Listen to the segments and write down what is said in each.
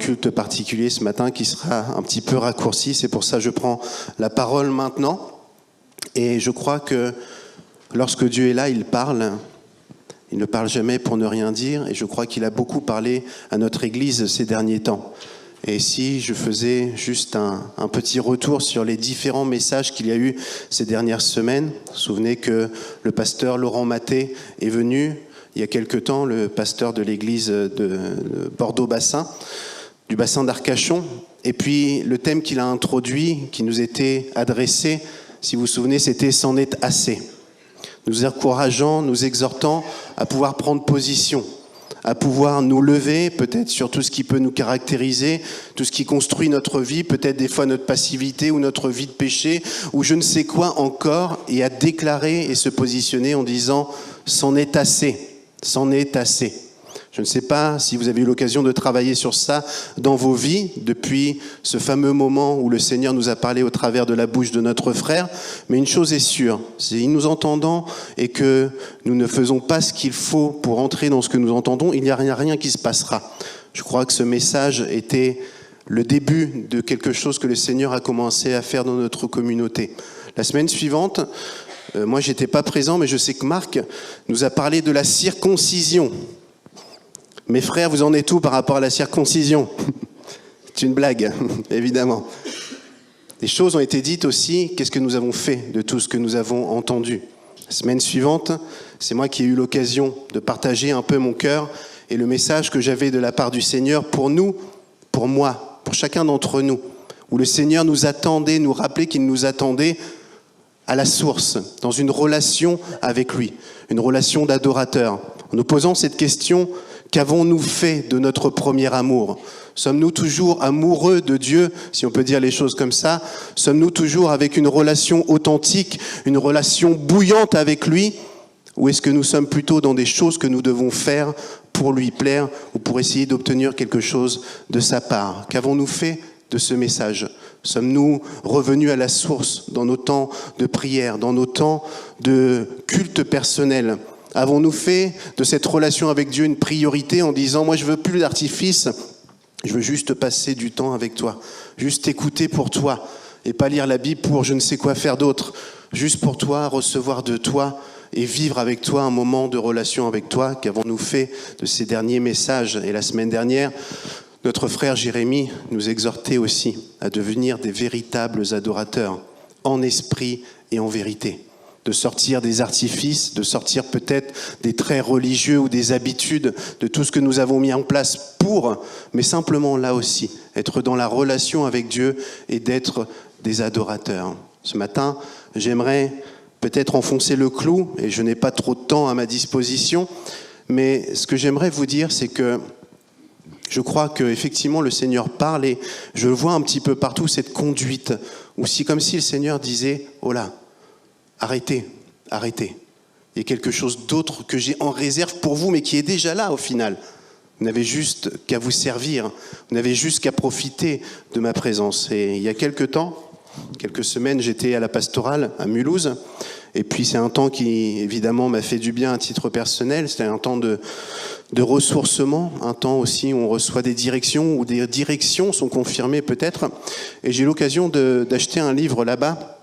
culte particulier ce matin qui sera un petit peu raccourci. C'est pour ça que je prends la parole maintenant. Et je crois que lorsque Dieu est là, il parle. Il ne parle jamais pour ne rien dire. Et je crois qu'il a beaucoup parlé à notre Église ces derniers temps. Et si je faisais juste un petit retour sur les différents messages qu'il y a eu ces dernières semaines. Vous vous souvenez que le pasteur Laurent Maté est venu il y a quelque temps, le pasteur de l'église de Bordeaux-Bassin, du bassin d'Arcachon. Et puis le thème qu'il a introduit, qui nous était adressé, si vous vous souvenez, c'était « C'en est assez ». Nous encourageant, nous exhortant à pouvoir prendre position, à pouvoir nous lever peut-être sur tout ce qui peut nous caractériser, tout ce qui construit notre vie, peut-être des fois notre passivité ou notre vie de péché, ou je ne sais quoi encore, et à déclarer et se positionner en disant « c'en est assez ». C'en est assez. Je ne sais pas si vous avez eu l'occasion de travailler sur ça dans vos vies depuis ce fameux moment où le Seigneur nous a parlé au travers de la bouche de notre frère, mais une chose est sûre, si nous entendons et que nous ne faisons pas ce qu'il faut pour entrer dans ce que nous entendons, il n'y a rien qui se passera. Je crois que ce message était le début de quelque chose que le Seigneur a commencé à faire dans notre communauté. La semaine suivante, moi, j'étais pas présent, mais je sais que Marc nous a parlé de la circoncision. Mes frères, vous en êtes où par rapport à la circoncision? C'est une blague, évidemment. Des choses ont été dites aussi. Qu'est-ce que nous avons fait de tout ce que nous avons entendu? La semaine suivante, c'est moi qui ai eu l'occasion de partager un peu mon cœur et le message que j'avais de la part du Seigneur pour nous, pour moi, pour chacun d'entre nous, où le Seigneur nous attendait, nous rappelait qu'il nous attendait à la source, dans une relation avec lui, une relation d'adorateur. En nous posant cette question, qu'avons-nous fait de notre premier amour? Sommes-nous toujours amoureux de Dieu, si on peut dire les choses comme ça? Sommes-nous toujours avec une relation authentique, une relation bouillante avec lui? Ou est-ce que nous sommes plutôt dans des choses que nous devons faire pour lui plaire ou pour essayer d'obtenir quelque chose de sa part? Qu'avons-nous fait de ce message? Sommes-nous revenus à la source dans nos temps de prière, dans nos temps de culte personnel? Avons-nous fait de cette relation avec Dieu une priorité en disant « Moi, je veux plus d'artifice, je veux juste passer du temps avec toi, juste écouter pour toi et pas lire la Bible pour je ne sais quoi faire d'autre, juste pour toi, recevoir de toi et vivre avec toi un moment de relation avec toi. » Qu'avons-nous fait de ces derniers messages? Et la semaine dernière, notre frère Jérémie nous exhortait aussi à devenir des véritables adorateurs, en esprit et en vérité. De sortir des artifices, de sortir peut-être des traits religieux ou des habitudes, de tout ce que nous avons mis en place pour, mais simplement là aussi, être dans la relation avec Dieu et d'être des adorateurs. Ce matin, j'aimerais peut-être enfoncer le clou, et je n'ai pas trop de temps à ma disposition, mais ce que j'aimerais vous dire, c'est que je crois qu'effectivement le Seigneur parle et je vois un petit peu partout cette conduite, aussi comme si le Seigneur disait « Oh là, arrêtez, arrêtez. Il y a quelque chose d'autre que j'ai en réserve pour vous, mais qui est déjà là au final. Vous n'avez juste qu'à vous servir, vous n'avez juste qu'à profiter de ma présence. » Et il y a quelques temps, quelques semaines, j'étais à la pastorale à Mulhouse. Et puis c'est un temps qui, évidemment, m'a fait du bien à titre personnel. C'était un temps de ressourcement, un temps aussi où on reçoit des directions, où des directions sont confirmées peut-être. Et j'ai eu l'occasion d'acheter un livre là-bas,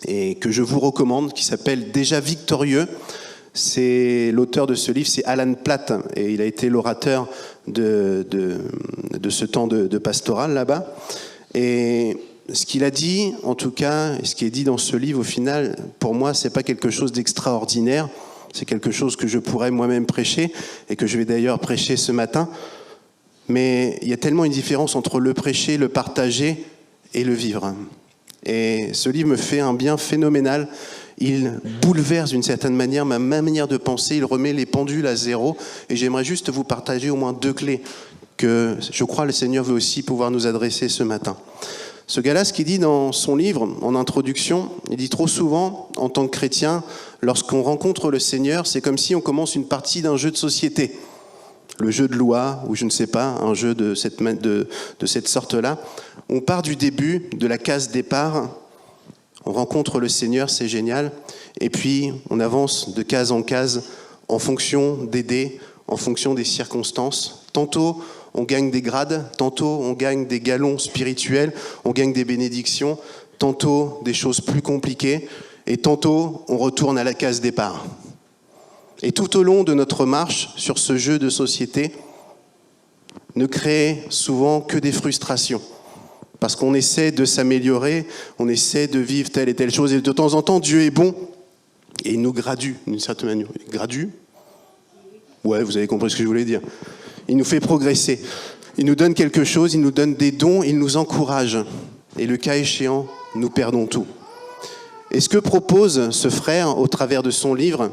et que je vous recommande, qui s'appelle « Déjà victorieux ». C'est l'auteur de ce livre, c'est Alan Platt, et il a été l'orateur de ce temps de pastoral là-bas. Et ce qu'il a dit, en tout cas, et ce qui est dit dans ce livre, au final, pour moi, c'est pas quelque chose d'extraordinaire. C'est quelque chose que je pourrais moi-même prêcher, et que je vais d'ailleurs prêcher ce matin. Mais il y a tellement une différence entre le prêcher, le partager et le vivre. Et ce livre me fait un bien phénoménal. Il bouleverse d'une certaine manière ma manière de penser, il remet les pendules à zéro. Et j'aimerais juste vous partager au moins 2 clés que je crois le Seigneur veut aussi pouvoir nous adresser ce matin. Ce gars-là, ce qu'il dit dans son livre, en introduction, il dit trop souvent, en tant que chrétien, lorsqu'on rencontre le Seigneur, c'est comme si on commence une partie d'un jeu de société. Le jeu de loi, ou je ne sais pas, un jeu de cette sorte-là. On part du début, de la case départ, on rencontre le Seigneur, c'est génial, et puis on avance de case en case en fonction des dés, en fonction des circonstances. Tantôt, on gagne des grades, tantôt on gagne des galons spirituels, on gagne des bénédictions, tantôt des choses plus compliquées, et tantôt on retourne à la case départ. Et tout au long de notre marche sur ce jeu de société, ne crée souvent que des frustrations. Parce qu'on essaie de s'améliorer, on essaie de vivre telle et telle chose, et de temps en temps, Dieu est bon, et il nous gradue, d'une certaine manière. Gradue ? Ouais, vous avez compris ce que je voulais dire. Il nous fait progresser. Il nous donne quelque chose, il nous donne des dons, il nous encourage. Et le cas échéant, nous perdons tout. Et ce que propose ce frère au travers de son livre,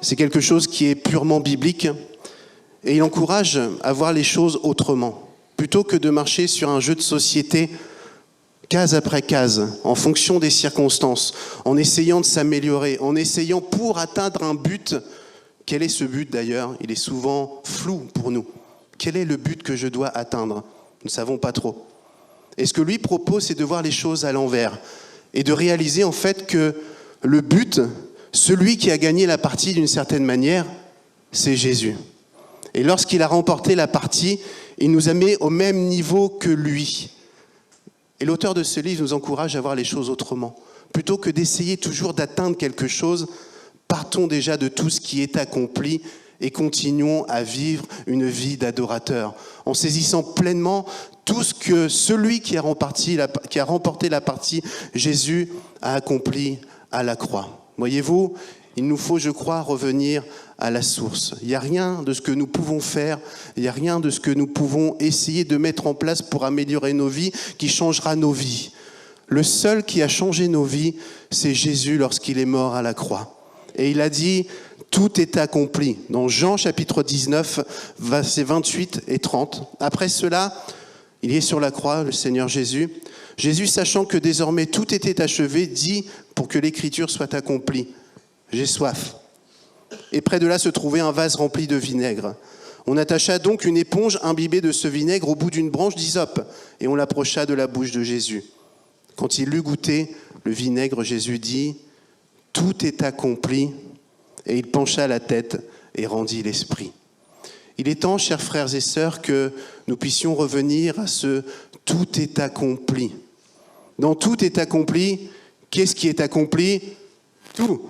c'est quelque chose qui est purement biblique. Et il encourage à voir les choses autrement. Plutôt que de marcher sur un jeu de société, case après case, en fonction des circonstances, en essayant de s'améliorer, en essayant pour atteindre un but. Quel est ce but d'ailleurs ? Il est souvent flou pour nous. Quel est le but que je dois atteindre ? Nous ne savons pas trop. Et ce que lui propose, c'est de voir les choses à l'envers et de réaliser en fait que le but, celui qui a gagné la partie d'une certaine manière, c'est Jésus. Et lorsqu'il a remporté la partie, il nous a mis au même niveau que lui. Et l'auteur de ce livre nous encourage à voir les choses autrement. Plutôt que d'essayer toujours d'atteindre quelque chose, partons déjà de tout ce qui est accompli et continuons à vivre une vie d'adorateur, en saisissant pleinement tout ce que celui qui a remporté la partie, Jésus, a accompli à la croix. Voyez-vous, il nous faut, je crois, revenir à la source. Il n'y a rien de ce que nous pouvons faire, il n'y a rien de ce que nous pouvons essayer de mettre en place pour améliorer nos vies qui changera nos vies. Le seul qui a changé nos vies, c'est Jésus lorsqu'il est mort à la croix. Et il a dit, tout est accompli. Dans Jean chapitre 19, versets 28 et 30. Après cela, il est sur la croix, le Seigneur Jésus. Jésus, sachant que désormais tout était achevé, dit, pour que l'écriture soit accomplie, j'ai soif. Et près de là se trouvait un vase rempli de vinaigre. On attacha donc une éponge imbibée de ce vinaigre au bout d'une branche d'hysope, et on l'approcha de la bouche de Jésus. Quand il eut goûté le vinaigre, Jésus dit, tout est accompli, et il pencha la tête et rendit l'esprit. Il est temps, chers frères et sœurs, que nous puissions revenir à ce « tout est accompli ». Dans « tout est accompli », qu'est-ce qui est accompli ? Tout.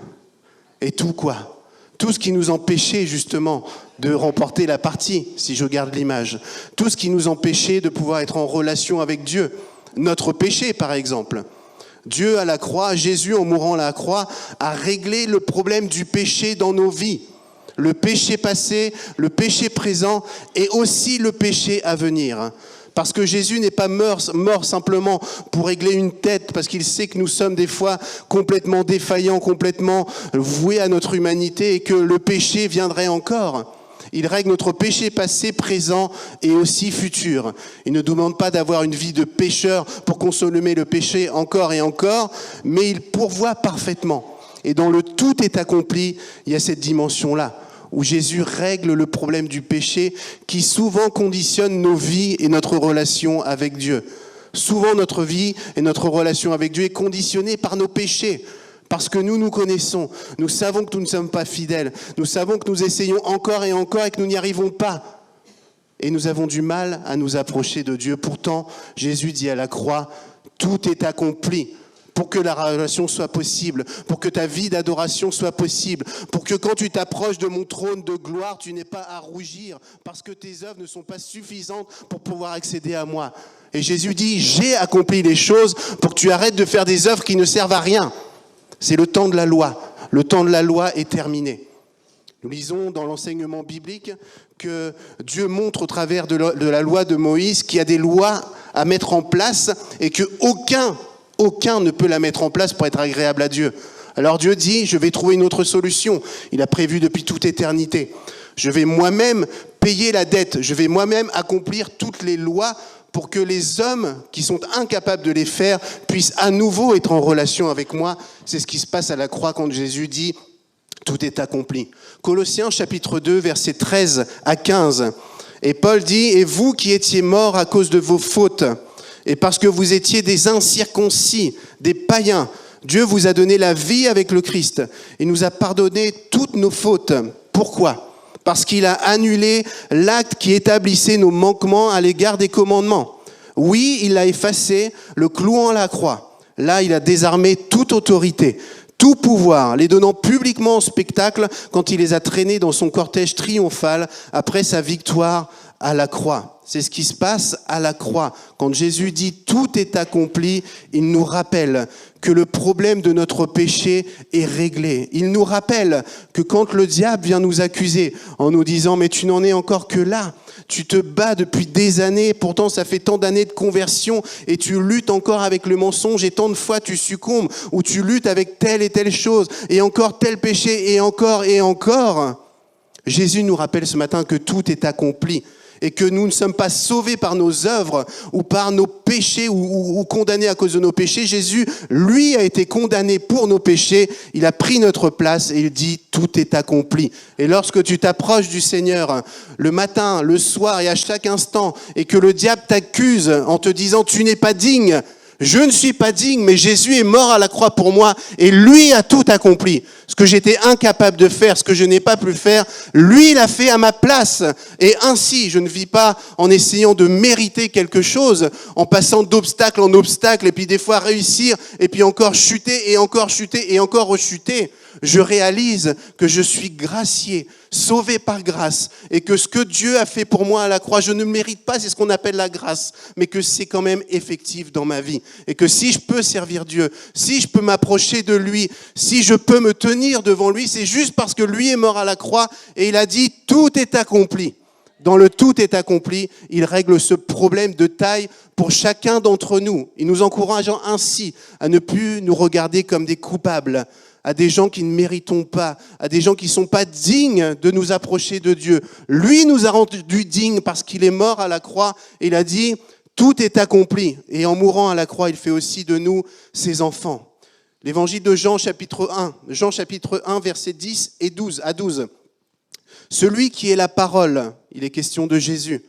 Et tout quoi ? Tout ce qui nous empêchait justement de remporter la partie, si je garde l'image. Tout ce qui nous empêchait de pouvoir être en relation avec Dieu. Notre péché, par exemple. Dieu à la croix, Jésus en mourant à la croix, a réglé le problème du péché dans nos vies. Le péché passé, le péché présent et aussi le péché à venir. Parce que Jésus n'est pas mort simplement pour régler une tête, parce qu'il sait que nous sommes des fois complètement défaillants, complètement voués à notre humanité et que le péché viendrait encore. Il règle notre péché passé, présent et aussi futur. Il ne demande pas d'avoir une vie de pécheur pour consommer le péché encore et encore, mais il pourvoit parfaitement. Et dans le tout est accompli, il y a cette dimension-là, où Jésus règle le problème du péché qui souvent conditionne nos vies et notre relation avec Dieu. Souvent notre vie et notre relation avec Dieu est conditionnée par nos péchés. Parce que nous connaissons, nous savons que nous ne sommes pas fidèles, nous savons que nous essayons encore et encore et que nous n'y arrivons pas. Et nous avons du mal à nous approcher de Dieu. Pourtant, Jésus dit à la croix, tout est accompli pour que la relation soit possible, pour que ta vie d'adoration soit possible, pour que quand tu t'approches de mon trône de gloire, tu n'aies pas à rougir parce que tes œuvres ne sont pas suffisantes pour pouvoir accéder à moi. Et Jésus dit, j'ai accompli les choses pour que tu arrêtes de faire des œuvres qui ne servent à rien. C'est le temps de la loi. Le temps de la loi est terminé. Nous lisons dans l'enseignement biblique que Dieu montre au travers de la loi de Moïse qu'il y a des lois à mettre en place et qu'aucun ne peut la mettre en place pour être agréable à Dieu. Alors Dieu dit, je vais trouver une autre solution. Il a prévu depuis toute éternité. Je vais moi-même payer la dette. Je vais moi-même accomplir toutes les lois pour que les hommes qui sont incapables de les faire puissent à nouveau être en relation avec moi. C'est ce qui se passe à la croix quand Jésus dit « tout est accompli ». Colossiens chapitre 2, versets 13 à 15. Et Paul dit « Et vous qui étiez morts à cause de vos fautes, et parce que vous étiez des incirconcis, des païens, Dieu vous a donné la vie avec le Christ. Il nous a pardonné toutes nos fautes. Pourquoi ? parce qu'il a annulé l'acte qui établissait nos manquements à l'égard des commandements. Oui, il a effacé le clouant à la croix. Là, il a désarmé toute autorité, tout pouvoir, les donnant publiquement en spectacle quand il les a traînés dans son cortège triomphal après sa victoire à la croix. C'est ce qui se passe à la croix. Quand Jésus dit « tout est accompli », il nous rappelle que le problème de notre péché est réglé. Il nous rappelle que quand le diable vient nous accuser en nous disant « mais tu n'en es encore que là », tu te bats depuis des années, pourtant ça fait tant d'années de conversion et tu luttes encore avec le mensonge et tant de fois tu succombes ou tu luttes avec telle et telle chose et encore tel péché et encore et encore. Jésus nous rappelle ce matin que tout est accompli et que nous ne sommes pas sauvés par nos œuvres ou par nos péchés ou condamnés à cause de nos péchés. Jésus, lui, a été condamné pour nos péchés. Il a pris notre place et il dit « tout est accompli ». Et lorsque tu t'approches du Seigneur le matin, le soir et à chaque instant et que le diable t'accuse en te disant « tu n'es pas digne », je ne suis pas digne, mais Jésus est mort à la croix pour moi et lui a tout accompli. Ce que j'étais incapable de faire, ce que je n'ai pas pu faire, lui l'a fait à ma place. Et ainsi, je ne vis pas en essayant de mériter quelque chose, en passant d'obstacle en obstacle et puis des fois réussir et puis encore chuter et encore chuter et encore rechuter. Je réalise que je suis gracié, sauvé par grâce et que ce que Dieu a fait pour moi à la croix, je ne mérite pas, c'est ce qu'on appelle la grâce, mais que c'est quand même effectif dans ma vie. Et que si je peux servir Dieu, si je peux m'approcher de lui, si je peux me tenir devant lui, c'est juste parce que lui est mort à la croix et il a dit « tout est accompli ». Dans le « tout est accompli », il règle ce problème de taille pour chacun d'entre nous. Il nous encourage ainsi à ne plus nous regarder comme des coupables, à des gens qui ne méritons pas, à des gens qui ne sont pas dignes de nous approcher de Dieu. Lui nous a rendus dignes parce qu'il est mort à la croix et il a dit « tout est accompli ». Et en mourant à la croix, il fait aussi de nous ses enfants. L'évangile de Jean, chapitre 1, versets 10 et 12 à 12. Celui qui est la parole, il est question de Jésus,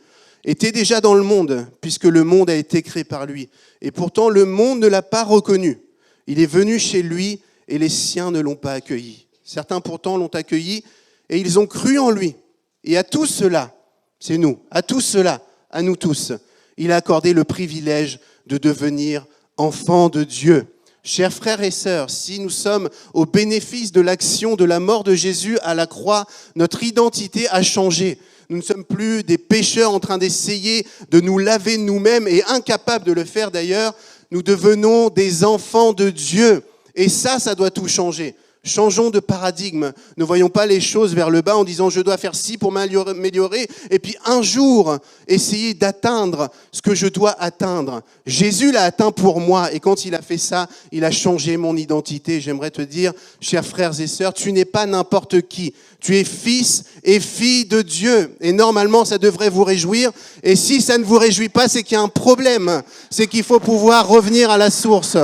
était déjà dans le monde, puisque le monde a été créé par lui. Et pourtant, le monde ne l'a pas reconnu. Il est venu chez lui et les siens ne l'ont pas accueilli. Certains pourtant l'ont accueilli et ils ont cru en lui. Et à tous ceux-là, c'est nous, à tous ceux-là, à nous tous, il a accordé le privilège de devenir enfants de Dieu. Chers frères et sœurs, si nous sommes au bénéfice de l'action de la mort de Jésus à la croix, notre identité a changé. Nous ne sommes plus des pécheurs en train d'essayer de nous laver nous-mêmes et incapables de le faire d'ailleurs. Nous devenons des enfants de Dieu. Et ça doit tout changer. Changeons de paradigme. Ne voyons pas les choses vers le bas en disant « je dois faire ci pour m'améliorer » et puis un jour, essayer d'atteindre ce que je dois atteindre. Jésus l'a atteint pour moi et quand il a fait ça, il a changé mon identité. J'aimerais te dire, chers frères et sœurs, tu n'es pas n'importe qui. Tu es fils et fille de Dieu. Et normalement, ça devrait vous réjouir. Et si ça ne vous réjouit pas, c'est qu'il y a un problème. C'est qu'il faut pouvoir revenir à la source.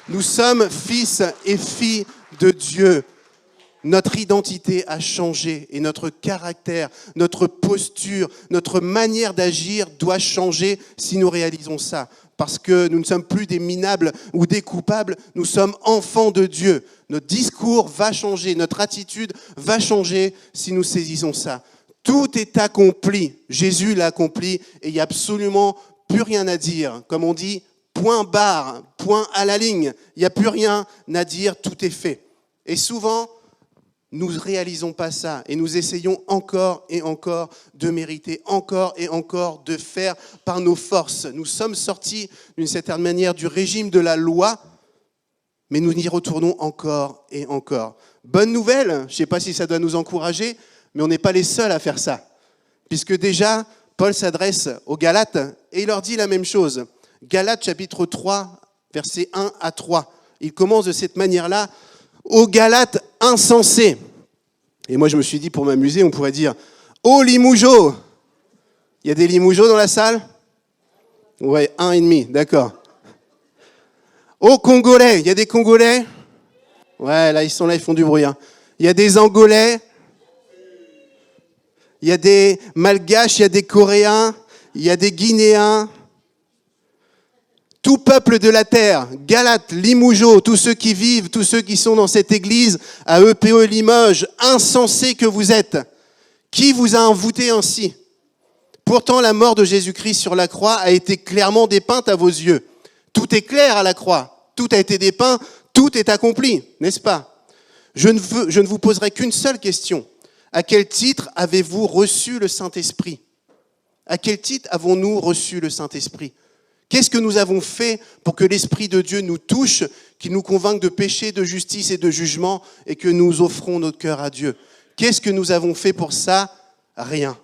Nous sommes fils et filles de Dieu. Notre identité a changé et notre caractère, notre posture, notre manière d'agir doit changer si nous réalisons ça. Parce que nous ne sommes plus des minables ou des coupables, nous sommes enfants de Dieu. Notre discours va changer, notre attitude va changer si nous saisissons ça. Tout est accompli. Jésus l'a accompli et il n'y a absolument plus rien à dire. Comme on dit, point barre, point à la ligne. Il n'y a plus rien à dire, tout est fait. Et souvent, nous ne réalisons pas ça et nous essayons encore et encore de mériter, encore et encore de faire par nos forces. Nous sommes sortis d'une certaine manière du régime de la loi, mais nous y retournons encore et encore. Bonne nouvelle, je ne sais pas si ça doit nous encourager, mais on n'est pas les seuls à faire ça. Puisque déjà, Paul s'adresse aux Galates et il leur dit la même chose. Galates chapitre 3, versets 1 à 3. Il commence de cette manière-là. Aux Galates insensés. Et moi, je me suis dit, pour m'amuser, on pourrait dire « Ô Limoujo !» Il y a des Limoujo dans la salle ? Ouais, 1,5, d'accord. Ô Congolais, il y a des Congolais ? Ouais, là, ils sont là, ils font du bruit. Hein. Il y a des Angolais ? Il y a des Malgaches, il y a des Coréens, il y a des Guinéens. Tout peuple de la terre, Galates, Limoujo, tous ceux qui vivent, tous ceux qui sont dans cette église, à EPE Limoges, insensés que vous êtes. Qui vous a envoûté ainsi ? Pourtant, la mort de Jésus-Christ sur la croix a été clairement dépeinte à vos yeux. Tout est clair à la croix. Tout a été dépeint, tout est accompli, n'est-ce pas ? Je ne vous poserai qu'une seule question. À quel titre avez-vous reçu le Saint-Esprit ? À quel titre avons-nous reçu le Saint-Esprit ? Qu'est-ce que nous avons fait pour que l'Esprit de Dieu nous touche, qu'il nous convainque de péché, de justice et de jugement, et que nous offrons notre cœur à Dieu ? Qu'est-ce que nous avons fait pour ça ? Rien.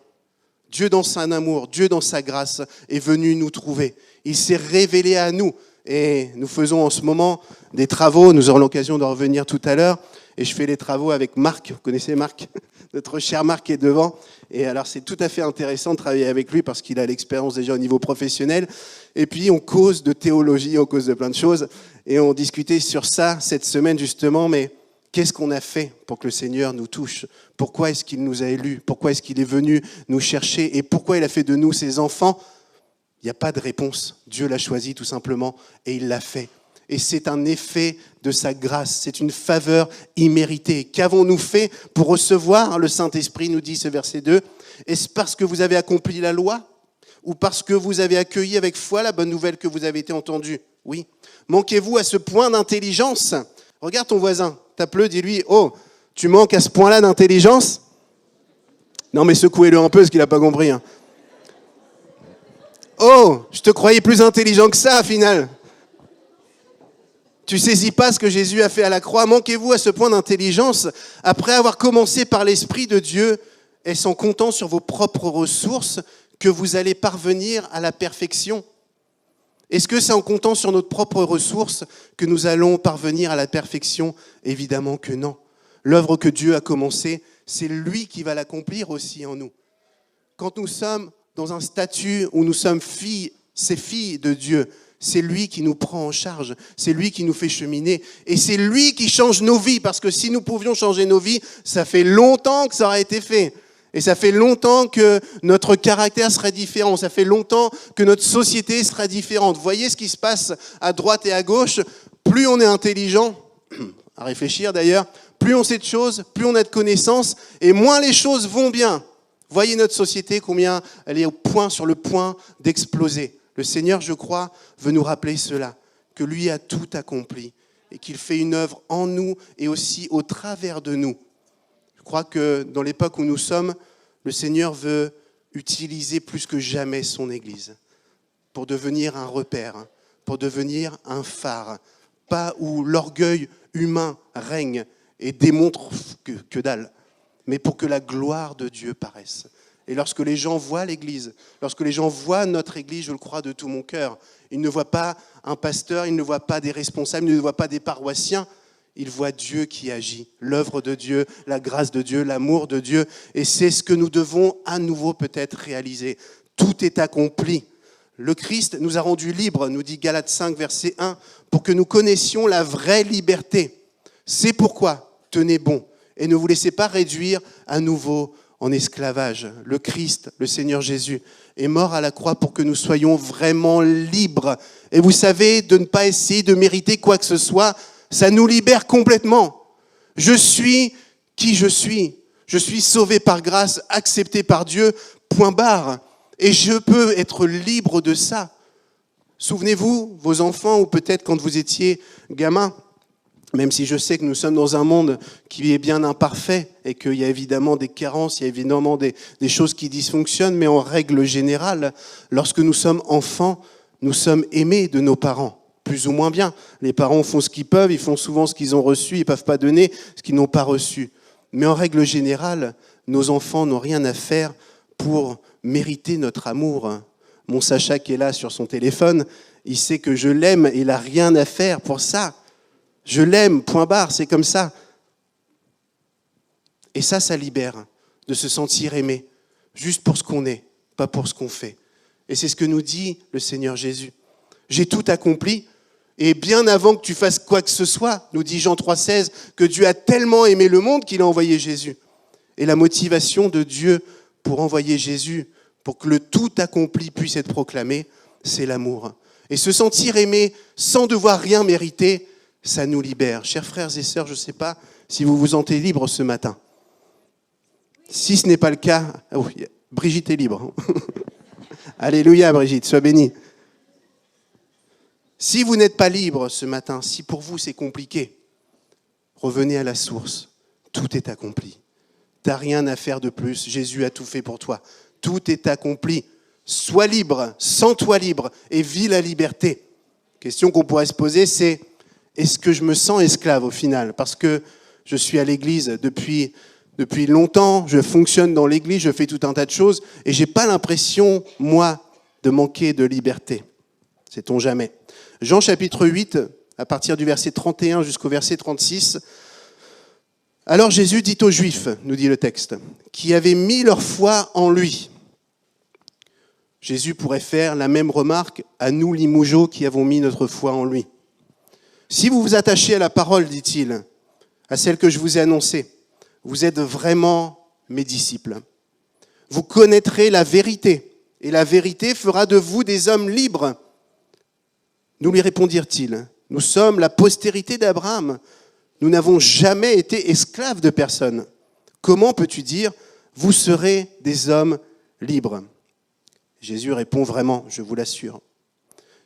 Dieu dans son amour, Dieu dans sa grâce est venu nous trouver. Il s'est révélé à nous. Et nous faisons en ce moment des travaux, nous aurons l'occasion d'en revenir tout à l'heure. Et je fais les travaux avec Marc, vous connaissez Marc ? Notre cher Marc est devant. Et alors c'est tout à fait intéressant de travailler avec lui parce qu'il a l'expérience déjà au niveau professionnel. Et puis on cause de théologie, on cause de plein de choses. Et on discutait sur ça cette semaine justement, mais qu'est-ce qu'on a fait pour que le Seigneur nous touche ? Pourquoi est-ce qu'il nous a élus ? Pourquoi est-ce qu'il est venu nous chercher ? Et pourquoi il a fait de nous ses enfants ? Il n'y a pas de réponse. Dieu l'a choisi tout simplement et il l'a fait. Et c'est un effet de sa grâce. C'est une faveur imméritée. Qu'avons-nous fait pour recevoir le Saint-Esprit, nous dit ce verset 2 ? Est-ce parce que vous avez accompli la loi ? Ou parce que vous avez accueilli avec foi la bonne nouvelle que vous avez été entendue ? Oui. Manquez-vous à ce point d'intelligence ? Regarde ton voisin, tape-le, dis-lui, « Oh, tu manques à ce point-là d'intelligence ?» Non mais secouez-le un peu parce qu'il n'a pas compris. Hein. « Oh, je te croyais plus intelligent que ça, au final. » Tu saisis pas ce que Jésus a fait à la croix. Manquez-vous à ce point d'intelligence après avoir commencé par l'Esprit de Dieu, est-ce en comptant sur vos propres ressources que vous allez parvenir à la perfection ? Est-ce que c'est en comptant sur notre propre ressources que nous allons parvenir à la perfection ? Évidemment que non. L'œuvre que Dieu a commencée, c'est lui qui va l'accomplir aussi en nous. Quand nous sommes dans un statut où nous sommes ces filles de Dieu, c'est lui qui nous prend en charge, c'est lui qui nous fait cheminer et c'est lui qui change nos vies parce que si nous pouvions changer nos vies, ça fait longtemps que ça aurait été fait. Et ça fait longtemps que notre caractère serait différent, ça fait longtemps que notre société sera différente. Voyez ce qui se passe à droite et à gauche, plus on est intelligent, à réfléchir d'ailleurs, plus on sait de choses, plus on a de connaissances et moins les choses vont bien. Voyez notre société, combien elle est sur le point d'exploser. Le Seigneur, je crois, veut nous rappeler cela, que lui a tout accompli et qu'il fait une œuvre en nous et aussi au travers de nous. Je crois que dans l'époque où nous sommes, le Seigneur veut utiliser plus que jamais son Église pour devenir un repère, pour devenir un phare, pas où l'orgueil humain règne et démontre que dalle, mais pour que la gloire de Dieu paraisse. Et lorsque les gens voient l'Église, lorsque les gens voient notre Église, je le crois de tout mon cœur, ils ne voient pas un pasteur, ils ne voient pas des responsables, ils ne voient pas des paroissiens, ils voient Dieu qui agit, l'œuvre de Dieu, la grâce de Dieu, l'amour de Dieu. Et c'est ce que nous devons à nouveau peut-être réaliser. Tout est accompli. Le Christ nous a rendus libres, nous dit Galates 5, verset 1, pour que nous connaissions la vraie liberté. C'est pourquoi, tenez bon, et ne vous laissez pas réduire à nouveau en esclavage. Le Christ, le Seigneur Jésus, est mort à la croix pour que nous soyons vraiment libres. Et vous savez, de ne pas essayer de mériter quoi que ce soit, ça nous libère complètement. Je suis qui je suis. Je suis sauvé par grâce, accepté par Dieu, point barre. Et je peux être libre de ça. Souvenez-vous, vos enfants, ou peut-être quand vous étiez gamin, même si je sais que nous sommes dans un monde qui est bien imparfait et qu'il y a évidemment des carences, il y a évidemment des choses qui dysfonctionnent, mais en règle générale, lorsque nous sommes enfants, nous sommes aimés de nos parents, plus ou moins bien. Les parents font ce qu'ils peuvent, ils font souvent ce qu'ils ont reçu, ils ne peuvent pas donner ce qu'ils n'ont pas reçu. Mais en règle générale, nos enfants n'ont rien à faire pour mériter notre amour. Mon Sacha qui est là sur son téléphone, il sait que je l'aime et il n'a rien à faire pour ça. Je l'aime, point barre, c'est comme ça. Et ça libère de se sentir aimé, juste pour ce qu'on est, pas pour ce qu'on fait. Et c'est ce que nous dit le Seigneur Jésus. J'ai tout accompli, et bien avant que tu fasses quoi que ce soit, nous dit Jean 3,16, que Dieu a tellement aimé le monde qu'il a envoyé Jésus. Et la motivation de Dieu pour envoyer Jésus, pour que le tout accompli puisse être proclamé, c'est l'amour. Et se sentir aimé sans devoir rien mériter, ça nous libère. Chers frères et sœurs, je ne sais pas si vous vous sentez libres ce matin. Si ce n'est pas le cas, Brigitte est libre. Alléluia Brigitte, sois bénie. Si vous n'êtes pas libre ce matin, si pour vous c'est compliqué, revenez à la source. Tout est accompli. Tu n'as rien à faire de plus. Jésus a tout fait pour toi. Tout est accompli. Sois libre, sens-toi libre et vis la liberté. Question qu'on pourrait se poser, c'est est-ce que je me sens esclave au final ? Parce que je suis à l'église depuis longtemps, je fonctionne dans l'église, je fais tout un tas de choses et je n'ai pas l'impression, moi, de manquer de liberté. Sait-on jamais ? Jean chapitre 8, à partir du verset 31 jusqu'au verset 36. Alors Jésus dit aux Juifs, nous dit le texte, qui avaient mis leur foi en lui. Jésus pourrait faire la même remarque à nous, Limougeaux, qui avons mis notre foi en lui. Si vous vous attachez à la parole, dit-il, à celle que je vous ai annoncée, vous êtes vraiment mes disciples. Vous connaîtrez la vérité, et la vérité fera de vous des hommes libres. Nous lui répondirent-ils, nous sommes la postérité d'Abraham. Nous n'avons jamais été esclaves de personne. Comment peux-tu dire, vous serez des hommes libres ? Jésus répond vraiment, je vous l'assure.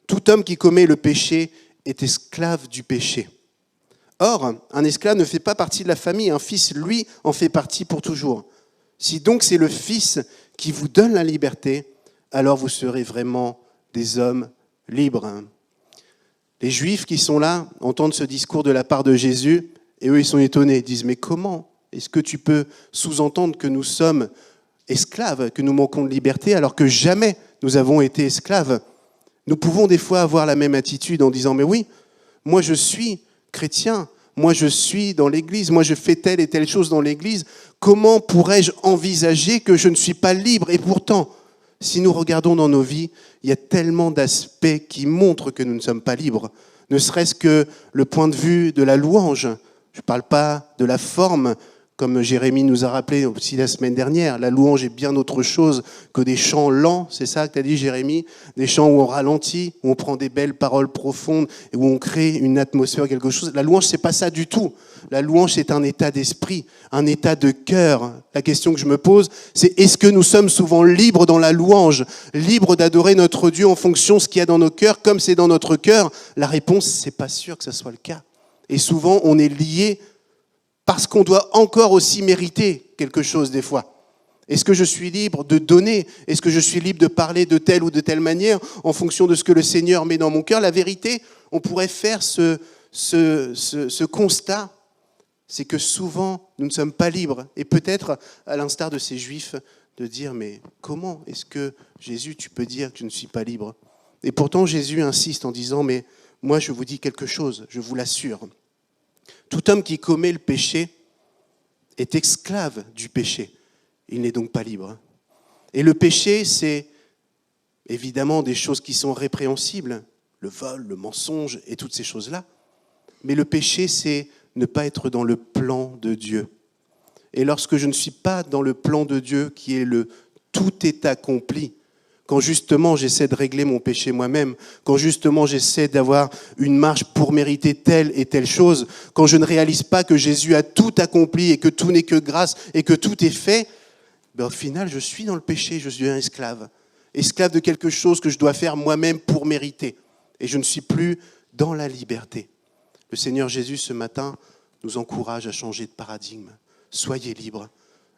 Tout homme qui commet le péché est esclave du péché. Or, un esclave ne fait pas partie de la famille, un fils, lui, en fait partie pour toujours. Si donc c'est le Fils qui vous donne la liberté, alors vous serez vraiment des hommes libres. Les Juifs qui sont là entendent ce discours de la part de Jésus et eux, ils sont étonnés. Ils disent, mais comment est-ce que tu peux sous-entendre que nous sommes esclaves, que nous manquons de liberté alors que jamais nous avons été esclaves ? Nous pouvons des fois avoir la même attitude en disant, mais oui, moi je suis chrétien, moi je suis dans l'église, moi je fais telle et telle chose dans l'église. Comment pourrais-je envisager que je ne suis pas libre ? Et pourtant, si nous regardons dans nos vies, il y a tellement d'aspects qui montrent que nous ne sommes pas libres. Ne serait-ce que le point de vue de la louange. Je ne parle pas de la forme, comme Jérémie nous a rappelé aussi la semaine dernière. La louange est bien autre chose que des chants lents, c'est ça que tu as dit Jérémie ? Des chants où on ralentit, où on prend des belles paroles profondes et où on crée une atmosphère, quelque chose. La louange, c'est pas ça du tout. La louange, c'est un état d'esprit, un état de cœur. La question que je me pose, c'est est-ce que nous sommes souvent libres dans la louange, libres d'adorer notre Dieu en fonction de ce qu'il y a dans nos cœurs, comme c'est dans notre cœur ? La réponse, c'est pas sûr que ce soit le cas. Et souvent, on est lié parce qu'on doit encore aussi mériter quelque chose des fois. Est-ce que je suis libre de donner ? Est-ce que je suis libre de parler de telle ou de telle manière en fonction de ce que le Seigneur met dans mon cœur ? La vérité, on pourrait faire ce constat, c'est que souvent, nous ne sommes pas libres. Et peut-être, à l'instar de ces Juifs, de dire, mais comment est-ce que, Jésus, tu peux dire que je ne suis pas libre ? Et pourtant, Jésus insiste en disant, mais moi, je vous dis quelque chose, je vous l'assure. Tout homme qui commet le péché est esclave du péché. Il n'est donc pas libre. Et le péché, c'est évidemment des choses qui sont répréhensibles, le vol, le mensonge et toutes ces choses-là. Mais le péché, c'est ne pas être dans le plan de Dieu. Et lorsque je ne suis pas dans le plan de Dieu, qui est le tout est accompli, quand justement j'essaie de régler mon péché moi-même, quand justement j'essaie d'avoir une marche pour mériter telle et telle chose, quand je ne réalise pas que Jésus a tout accompli et que tout n'est que grâce et que tout est fait, au final je suis dans le péché, je suis un esclave. Esclave de quelque chose que je dois faire moi-même pour mériter. Et je ne suis plus dans la liberté. Le Seigneur Jésus ce matin nous encourage à changer de paradigme. Soyez libres.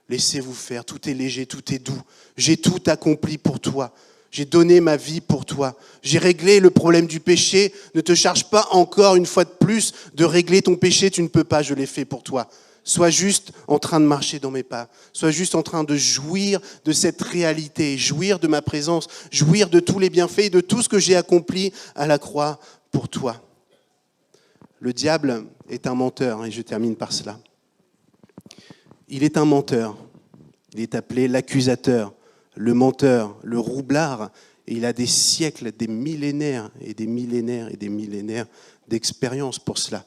Laissez-vous faire, tout est léger, tout est doux. J'ai tout accompli pour toi. J'ai donné ma vie pour toi. J'ai réglé le problème du péché. Ne te charge pas encore une fois de plus de régler ton péché. Tu ne peux pas, je l'ai fait pour toi. Sois juste en train de marcher dans mes pas. Sois juste en train de jouir de cette réalité, jouir de ma présence, jouir de tous les bienfaits et de tout ce que j'ai accompli à la croix pour toi. Le diable est un menteur, et je termine par cela. Il est un menteur. Il est appelé l'accusateur, le menteur, le roublard. Et il a des siècles, des millénaires et des millénaires et des millénaires d'expérience pour cela.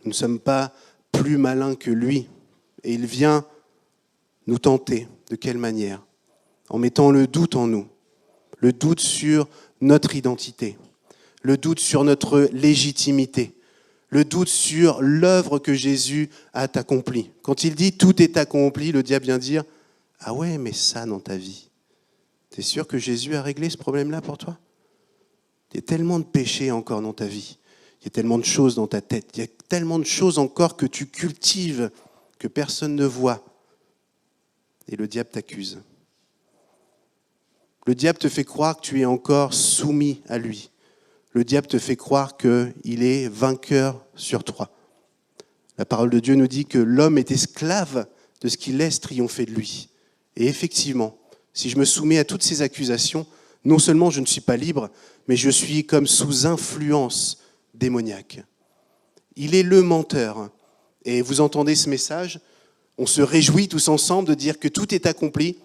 Nous ne sommes pas plus malins que lui. Et il vient nous tenter. De quelle manière ? En mettant le doute en nous. Le doute sur notre identité. Le doute sur notre légitimité. Le doute sur l'œuvre que Jésus a accomplie. Quand il dit « tout est accompli », le diable vient dire Ah ouais, mais ça dans ta vie, t'es sûr que Jésus a réglé ce problème-là pour toi? Il y a tellement de péchés encore dans ta vie. Il y a tellement de choses dans ta tête. Il y a tellement de choses encore que tu cultives, que personne ne voit. Et le diable t'accuse. Le diable te fait croire que tu es encore soumis à lui. Le diable te fait croire qu'il est vainqueur sur toi. La parole de Dieu nous dit que l'homme est esclave de ce qu'il laisse triompher de lui. Et effectivement, si je me soumets à toutes ces accusations, non seulement je ne suis pas libre, mais je suis comme sous influence démoniaque. Il est le menteur. Et vous entendez ce message, on se réjouit tous ensemble de dire que tout est accompli,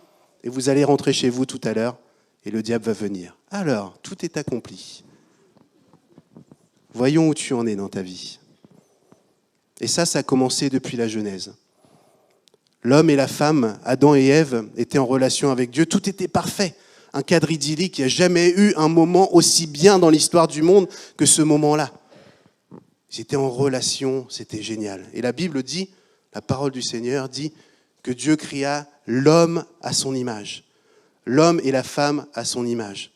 et vous allez rentrer chez vous tout à l'heure, et le diable va venir. Alors, tout est accompli. Voyons où tu en es dans ta vie. Et ça a commencé depuis la Genèse. L'homme et la femme, Adam et Ève, étaient en relation avec Dieu. Tout était parfait. Un cadre idyllique. Il n'y a jamais eu un moment aussi bien dans l'histoire du monde que ce moment-là. Ils étaient en relation, c'était génial. Et la Bible dit, la parole du Seigneur dit que Dieu créa l'homme à son image. L'homme et la femme à son image.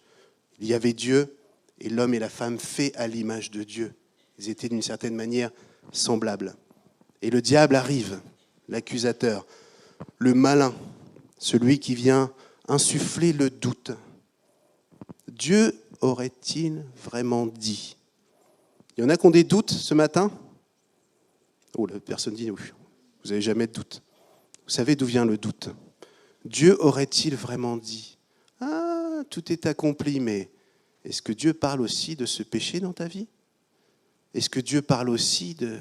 Il y avait Dieu et l'homme et la femme faits à l'image de Dieu. Ils étaient d'une certaine manière semblables. Et le diable arrive, l'accusateur, le malin, celui qui vient insuffler le doute. Dieu aurait-il vraiment dit? Il y en a qui ont des doutes ce matin? Oh, la personne dit oui, vous n'avez jamais de doute. Vous savez d'où vient le doute? Dieu aurait-il vraiment dit? Ah, tout est accompli, mais est-ce que Dieu parle aussi de ce péché dans ta vie? Est-ce que Dieu parle aussi de...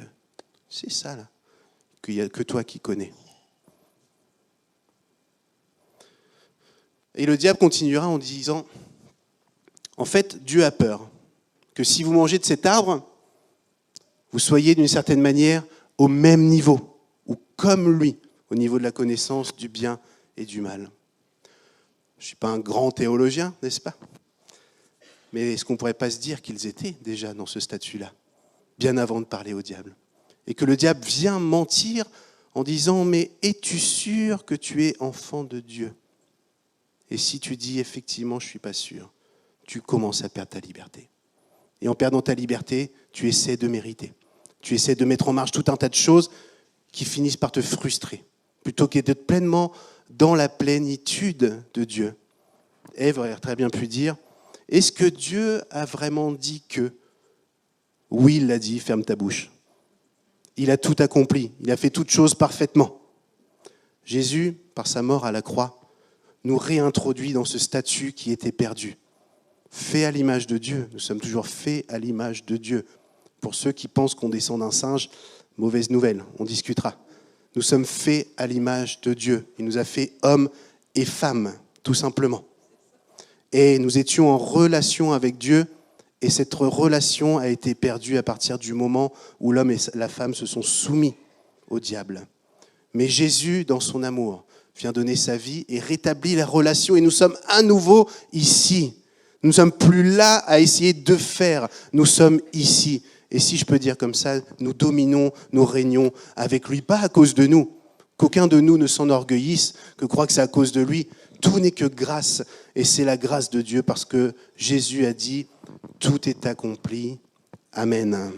C'est ça, là, qu'il n'y a que toi qui connais. Et le diable continuera en disant, en fait, Dieu a peur que si vous mangez de cet arbre, vous soyez d'une certaine manière au même niveau, ou comme lui, au niveau de la connaissance du bien et du mal. Je ne suis pas un grand théologien, n'est-ce pas? Mais est-ce qu'on ne pourrait pas se dire qu'ils étaient déjà dans ce statut-là, bien avant de parler au diable? Et que le diable vient mentir en disant « Mais es-tu sûr que tu es enfant de Dieu ?» Et si tu dis « Effectivement, je ne suis pas sûr », tu commences à perdre ta liberté. Et en perdant ta liberté, tu essaies de mériter. Tu essaies de mettre en marche tout un tas de choses qui finissent par te frustrer, plutôt que d'être pleinement dans la plénitude de Dieu. Ève aurait très bien pu dire « Est-ce que Dieu a vraiment dit que ?» Oui, il l'a dit, ferme ta bouche. Il a tout accompli, il a fait toutes choses parfaitement. Jésus, par sa mort à la croix, nous réintroduit dans ce statut qui était perdu. Fait à l'image de Dieu, nous sommes toujours faits à l'image de Dieu. Pour ceux qui pensent qu'on descend d'un singe, mauvaise nouvelle, on discutera. Nous sommes faits à l'image de Dieu. Il nous a fait hommes et femmes, tout simplement. Et nous étions en relation avec Dieu, et cette relation a été perdue à partir du moment où l'homme et la femme se sont soumis au diable. Mais Jésus, dans son amour, vient donner sa vie et rétablit la relation, et nous sommes à nouveau ici. Nous ne sommes plus là à essayer de faire, nous sommes ici. Et si je peux dire comme ça, nous dominons, nous régnons avec lui, pas à cause de nous. Qu'aucun de nous ne s'enorgueillisse, que croit que c'est à cause de lui. Tout n'est que grâce, et c'est la grâce de Dieu parce que Jésus a dit « Tout est accompli. Amen. »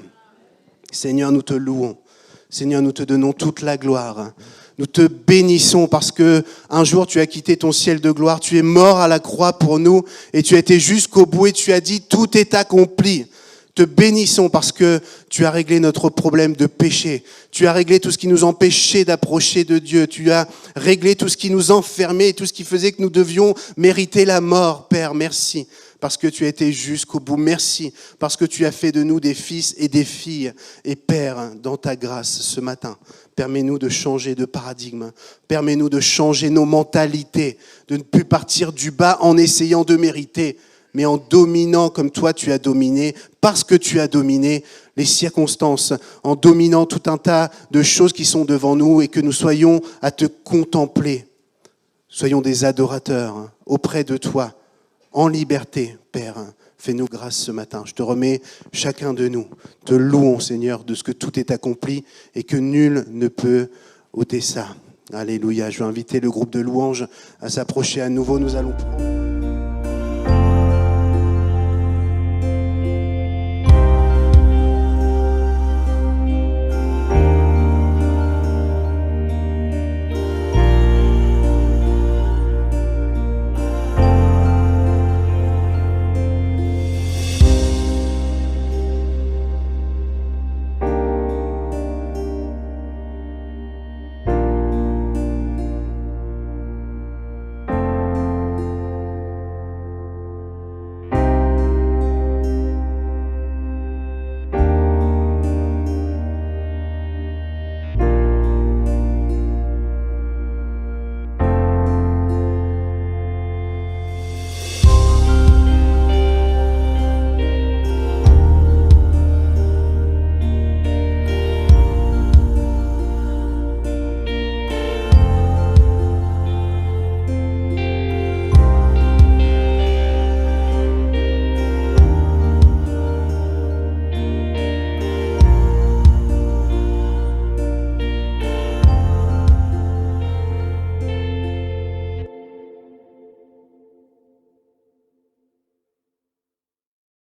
Seigneur, nous te louons. Seigneur, nous te donnons toute la gloire. Nous te bénissons parce que un jour tu as quitté ton ciel de gloire, tu es mort à la croix pour nous et tu as été jusqu'au bout et tu as dit « Tout est accompli ». Te bénissons parce que tu as réglé notre problème de péché. Tu as réglé tout ce qui nous empêchait d'approcher de Dieu. Tu as réglé tout ce qui nous enfermait, tout ce qui faisait que nous devions mériter la mort. Père, merci parce que tu as été jusqu'au bout. Merci parce que tu as fait de nous des fils et des filles. Et Père, dans ta grâce ce matin, permets-nous de changer de paradigme. Permets-nous de changer nos mentalités, de ne plus partir du bas en essayant de mériter, mais en dominant comme toi tu as dominé, parce que tu as dominé les circonstances, en dominant tout un tas de choses qui sont devant nous et que nous soyons à te contempler. Soyons des adorateurs auprès de toi, en liberté, Père. Fais-nous grâce ce matin. Je te remets chacun de nous. Te louons, Seigneur, de ce que tout est accompli et que nul ne peut ôter ça. Alléluia. Je vais inviter le groupe de louanges à s'approcher à nouveau. Nous allons prendre